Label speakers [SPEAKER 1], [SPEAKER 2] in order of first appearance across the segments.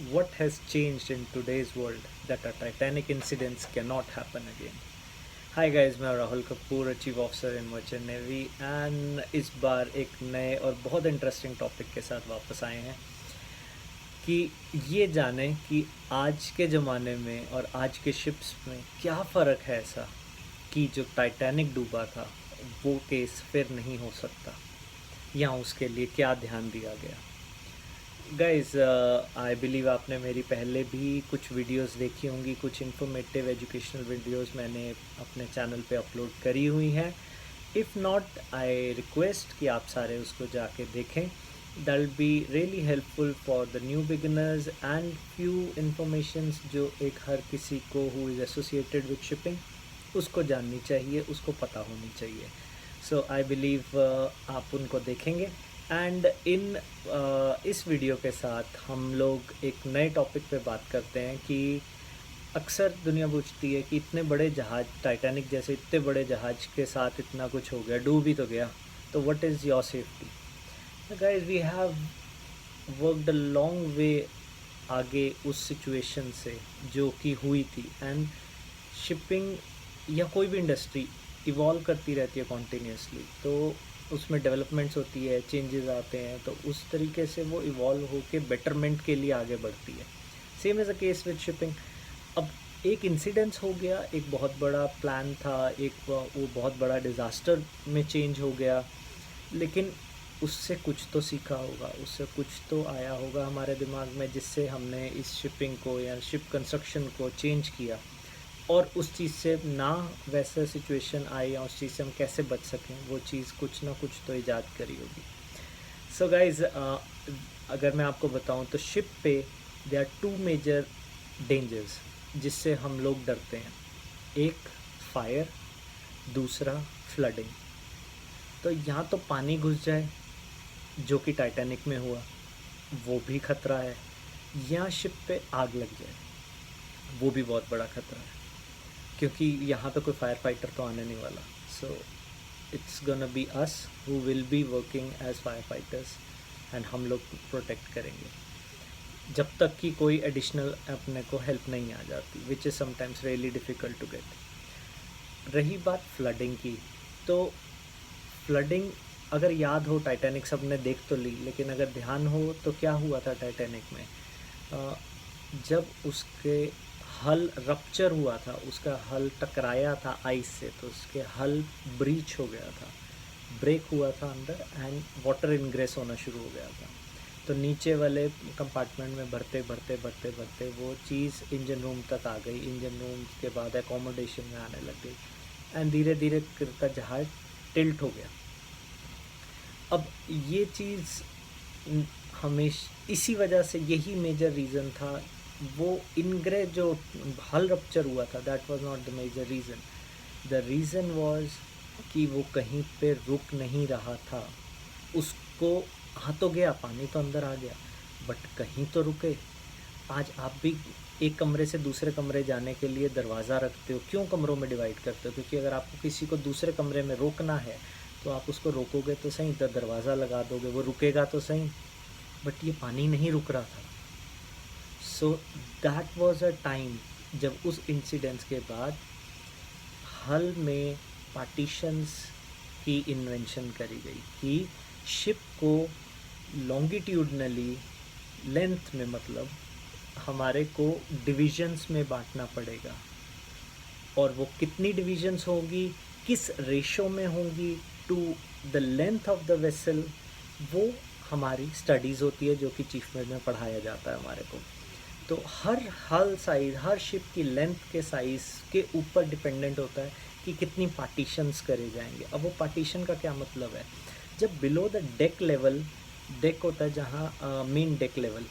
[SPEAKER 1] What has changed in today's world that a Titanic incidents cannot happen again? Hi guys, मैं Rahul Kapoor, chief officer in merchant navy, and इस बार एक नए और बहुत इंटरेस्टिंग टॉपिक के साथ वापस आए हैं कि ये जानें कि आज के ज़माने में और आज के शिप्स में क्या फ़र्क है ऐसा कि जो टाइटैनिक डूबा था वो केस फिर नहीं हो सकता, या उसके लिए क्या ध्यान दिया गया। गाइस, आई बिलीव आपने मेरी पहले भी कुछ वीडियोस देखी होंगी, कुछ इन्फॉर्मेटिव एजुकेशनल वीडियोस मैंने अपने चैनल पे अपलोड करी हुई हैं। इफ़ नॉट, आई रिक्वेस्ट कि आप सारे उसको जाके देखें। That will be really helpful for the new beginners and few informations जो एक हर किसी को who is associated with shipping उसको जाननी चाहिए, उसको पता होनी चाहिए। सो आई बिलीव आप उनको देखेंगे। एंड इस वीडियो के साथ हम लोग एक नए टॉपिक पे बात करते हैं कि अक्सर दुनिया पूछती है कि इतने बड़े जहाज़, टाइटैनिक जैसे इतने बड़े जहाज़ के साथ इतना कुछ हो गया, डूब ही तो गया, तो what is your safety. Guys, we have worked a long way आगे उस सिचुएशन से जो कि हुई थी। एंड शिपिंग या कोई भी इंडस्ट्री इवॉल्व करती रहती है कॉन्टीन्यूसली, तो उसमें डेवलपमेंट्स होती है, चेंजेस आते हैं, तो उस तरीके से वो इवॉल्व होके बेटरमेंट के लिए आगे बढ़ती है। Same as a case with shipping. अब एक इंसिडेंस हो गया, एक बहुत बड़ा प्लान था, एक वो बहुत बड़ा डिज़ास्टर में चेंज हो गया, लेकिन उससे कुछ तो सीखा होगा, उससे कुछ तो आया होगा हमारे दिमाग में जिससे हमने इस शिपिंग को या शिप कंस्ट्रक्शन को चेंज किया, और उस चीज़ से ना वैसा सिचुएशन आए या उस चीज़ से हम कैसे बच सकें, वो चीज़ कुछ ना कुछ तो ईजाद करी होगी। सो गाइज, अगर मैं आपको बताऊं तो शिप पे there are two major dangers जिससे हम लोग डरते हैं। एक फायर, दूसरा फ्लडिंग। तो यहाँ तो पानी घुस जाए जो कि टाइटैनिक में हुआ, वो भी खतरा है, या शिप पे आग लग जाए, वो भी बहुत बड़ा खतरा है, क्योंकि यहाँ पे कोई फायर फाइटर तो आने नहीं वाला। So it's gonna be us who will be working as fire fighters, and हम लोग प्रोटेक्ट करेंगे जब तक कि कोई एडिशनल अपने को हेल्प नहीं आ जाती, which is sometimes really difficult to get. रही बात फ्लडिंग की, तो फ्लडिंग अगर याद हो, टाइटैनिक सब ने देख तो ली, लेकिन अगर ध्यान हो तो क्या हुआ था टाइटैनिक में। जब उसके हल रप्चर हुआ था, उसका हल टकराया था आइस से, तो उसके हल ब्रीच हो गया था, ब्रेक हुआ था अंदर, एंड वाटर इनग्रेस होना शुरू हो गया था। तो नीचे वाले कंपार्टमेंट में भरते भरते भरते भरते वो चीज़ इंजन रूम तक आ गई, इंजन रूम के बाद एकोमोडेशन में आने लग गई, एंड धीरे धीरे करता जहाज टिल्ट हो गया। अब ये चीज़ हमेशा इसी वजह से, यही मेजर रीज़न था। वो इनग्रे जो हल रप्चर हुआ था, that was not the major reason. The reason was कि वो कहीं पे रुक नहीं रहा था। उसको आ तो गया, पानी तो अंदर आ गया, बट कहीं तो रुके। आज आप भी एक कमरे से दूसरे कमरे जाने के लिए दरवाज़ा रखते हो, क्यों कमरों में डिवाइड करते हो? क्योंकि अगर आपको किसी को दूसरे कमरे में रोकना है तो आप उसको रोकोगे तो सही, दरवाज़ा लगा दोगे, वो रुकेगा तो सही, बट ये पानी नहीं रुक रहा था। So that was a time जब उस इंसिडेंस के बाद हल में पार्टीशंस की इन्वेंशन करी गई कि शिप को लॉन्गिट्यूडनली, लेंथ में, मतलब हमारे को डिविजन्स में बांटना पड़ेगा। और वो कितनी डिविजन्स होंगी, किस रेशो में होंगी to the length of the vessel, वो हमारी स्टडीज़ होती है जो कि चीफ में पढ़ाया जाता है हमारे को। तो हर हल साइज, हर शिप की लेंथ के साइज़ के ऊपर डिपेंडेंट होता है कि कितनी पार्टीशंस करे जाएंगे। अब वो पार्टीशन का क्या मतलब है? जब below the deck level, deck होता है जहाँ मेन डेक लेवल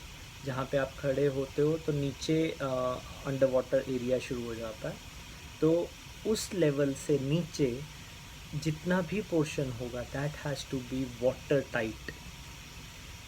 [SPEAKER 1] जहाँ पे आप खड़े होते हो, तो नीचे अंडर वाटर एरिया शुरू हो जाता है। तो उस लेवल से नीचे जितना भी पोर्शन होगा, that has to be water tight.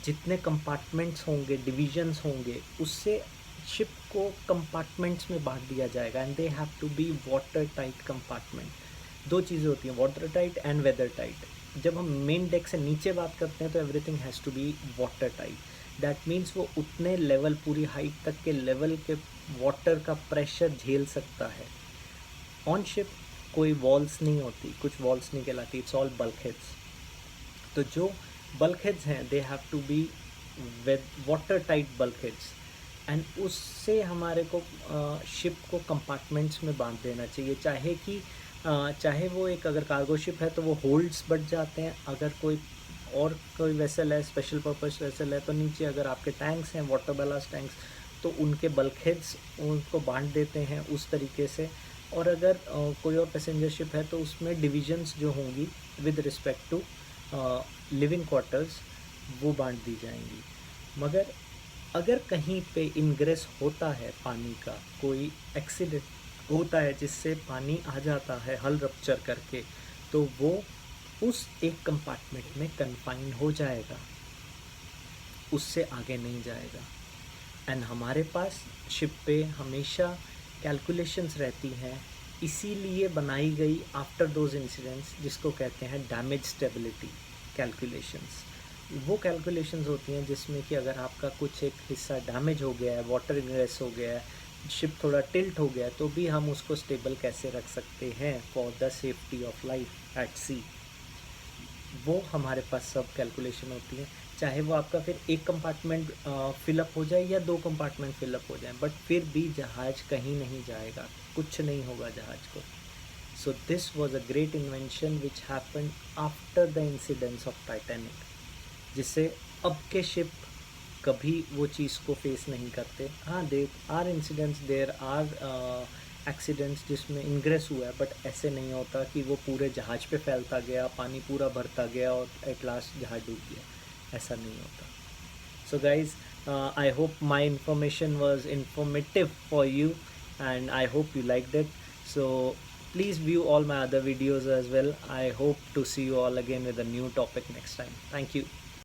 [SPEAKER 1] जितने कंपार्टमेंट्स होंगे, डिविजन्स होंगे, उससे शिप को कंपार्टमेंट्स में बांट दिया जाएगा, and they have to be water tight compartment. दो चीज़ें होती हैं, water tight and weather tight. जब हम मेन डेक से नीचे बात करते हैं तो everything has to be water tight. That means वो उतने लेवल, पूरी हाइट तक के लेवल के वाटर का प्रेशर झेल सकता है। ऑन शिप कोई वॉल्स नहीं होती, कुछ वॉल्स नहीं कहलाती, इट्स ऑल बल्कहेड्स। तो जो बल्कहेड्स हैं they have to be with water tight bulkheads, and उससे हमारे को शिप को कंपार्टमेंट्स में बांध देना चाहिए। चाहे वो एक, अगर कार्गो शिप है तो वो होल्ड्स बढ़ जाते हैं, अगर कोई वेसल है, स्पेशल पर्पस वेसल है, तो नीचे अगर आपके टैंक्स हैं, वाटर बैलास्ट टैंक्स, तो उनके बल्कहेड्स उनको बांध देते हैं उस तरीके से। और अगर कोई और पैसेंजर शिप है तो उसमें डिविजन्स जो होंगी with respect to living quarters वो बांट दी जाएंगी। मगर अगर कहीं पे इनग्रेस होता है पानी का, कोई एक्सीडेंट होता है जिससे पानी आ जाता है हल रप्चर करके, तो वो उस एक कंपार्टमेंट में कन्फाइन हो जाएगा, उससे आगे नहीं जाएगा। एंड हमारे पास शिप पे हमेशा कैलकुलेशंस रहती हैं, इसीलिए बनाई गई आफ्टर दोज इंसिडेंट्स, जिसको कहते हैं डैमेज स्टेबिलिटी कैलकुलेशंस। वो कैलकुलेशंस होती हैं जिसमें कि अगर आपका कुछ एक हिस्सा डैमेज हो गया है, वाटर इनग्रेस हो गया है, शिप थोड़ा टिल्ट हो गया है, तो भी हम उसको स्टेबल कैसे रख सकते हैं for the safety of life at sea. वो हमारे पास सब कैलकुलेशन होती है। चाहे वो आपका फिर एक कंपार्टमेंट फिलअप हो जाए या 2 कंपार्टमेंट फिलअप हो जाए, बट फिर भी जहाज़ कहीं नहीं जाएगा, कुछ नहीं होगा जहाज़ को। So this was a great invention which happen after the incidents of Titanic, जिससे अब के शिप कभी वो चीज़ को फेस नहीं करते। हाँ, there are incidents, there are accidents जिसमें इनग्रेस हुआ है, बट ऐसे नहीं होता कि वो पूरे जहाज़ पे फैलता गया, पानी पूरा भरता गया और एट लास्ट जहाज़ डूब गया, ऐसा नहीं होता। So guys, I hope my information was informative for you, and I hope you liked it. So please view all my other videos as well. I hope to see you all again with a new topic next time. Thank you.